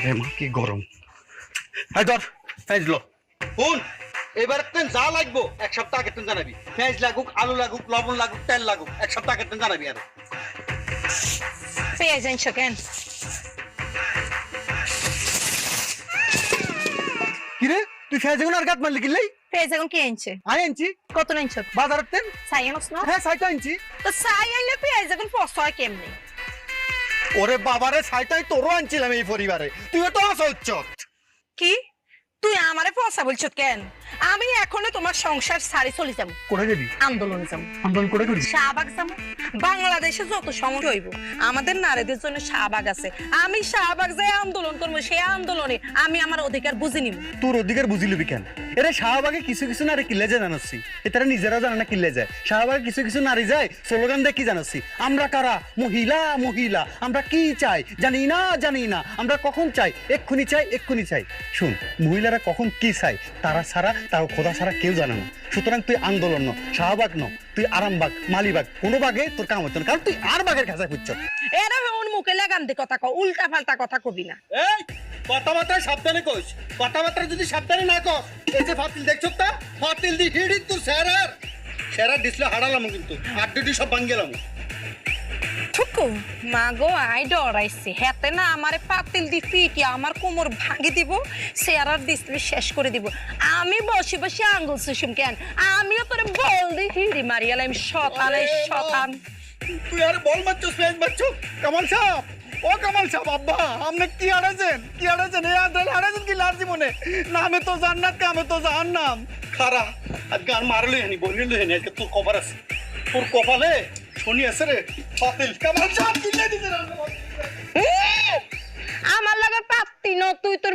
আরে মা কি গরম। এই ধর ফেজ লো। হুন এবার তেন যা লাগবো এক সপ্তাহ আগে তেন জানাবি। পেঁয়াজ লাগুক, আলু লাগুক, লবণ লাগুক, তেল লাগুক, এক সপ্তাহ আগে তেন জানাবি। আর পেঁয়াজ আনছো কেন? কিরে তুই ফেজ এখন আর গাত মারলি কিলাই? পেঁয়াজ এখন কি আনছে? আই আনছি কত আনছো? বাজারের তেন। চাই আনছ না? হ্যাঁ সাইটা আনছি। তো চাই আনলে পেঁয়াজ এখন পচা হয় কেমনে? ওরে বাবারে সাইটাই তোরও আনছিলাম এই পরিবারে, তুইও তো আসা হচ্ছ। কি তুই আমারে পচা বলছো কেন? আমি এখনো তোমার সংসার ছাড়ি চলে যাবো। করে যাবি? আন্দোলনে যাবো। আন্দোলন করে করবি? শাহবাগ যাবো। বাংলাদেশে যত সমস্যা হইব আমাদের নারীদের জন্য শাহবাগ আছে। আমি শাহবাগ যাই আন্দোলন করবো। সেই আন্দোলনে আমি আমার অধিকার বুঝে নিব। তোর অধিকার বুঝিলবি কেন? এরা শাহবাগে কিছু কিছু নারী কিলে যায় জানাচ্ছি, এটারা নিজেরাও জানে না কিলে যায়। শাহবাগে কিছু কিছু নারী যায় স্লোগান দিয়ে কি জানাচ্ছি, আমরা কারা, মহিলা মহিলা, আমরা কি চাই জানি না জানি না, আমরা কখন চাই, এক্ষুনি চাই এক্ষুনি চাই। শুন, মহিলারা কখন কি চাই তারা ছাড়া, তাও খোদা ছাড়া কেউ জানে না। সুতরাং তুই আন্দোলন ন, শাহবাগ ন, তুই আরামবাগ, মালিবাগ, কোনো বাগে তোর কাম হচ্ছে না, কারণ তুই আর বাগের কাছে খুঁজছ। এরা ওর মুখে লাগাম দিয়ে কথা কও, উল্টা পাল্টা কথা কবি না। এই কথাবার্তা সাবধানে কইস। কথাবার্তা যদি সাবধানে না কস, এই যে ফাতিল দেখছো তা ফাতিল দি হিড়ি তোর সেরার ডিসপ্লে হারালাম কিন্তু আড্ডি সব ভাঙ্গেলাম। থুকু মাগো আই ডরাইছে হেতে না আমারে পাতিল দি ফিটি আমার কোমর ভাঙি দিব, চেয়ারার ডিসপ্লে শেষ করে দিব। আমি বসে বসে আঙ্গুল সুষুম কেন? আমিও তোরে বল দি হিড়ি মারিয়ালাম শতানে শতান। তুই আর বল মারছস, পেঁয়াজ মারছস। কামাল সাহেব, ও কামাল সাহেব, আব্বা আপনি কি হারাছেন, কি হারাছেন? এই আন্দাল হারাছেন কি লার জীবনে? নামে তো জান্নাত, কামে তো জাহান্নাম। খারা আজকে আর মারলই হানি বলিলই হানি, আজকে তোর কপাল আছে, তোর কপালে শনি আছে রে। ফাতিল কামাল সাহেব কিনে দিতে আমার লাগে পাত্তি ন, তুই তোর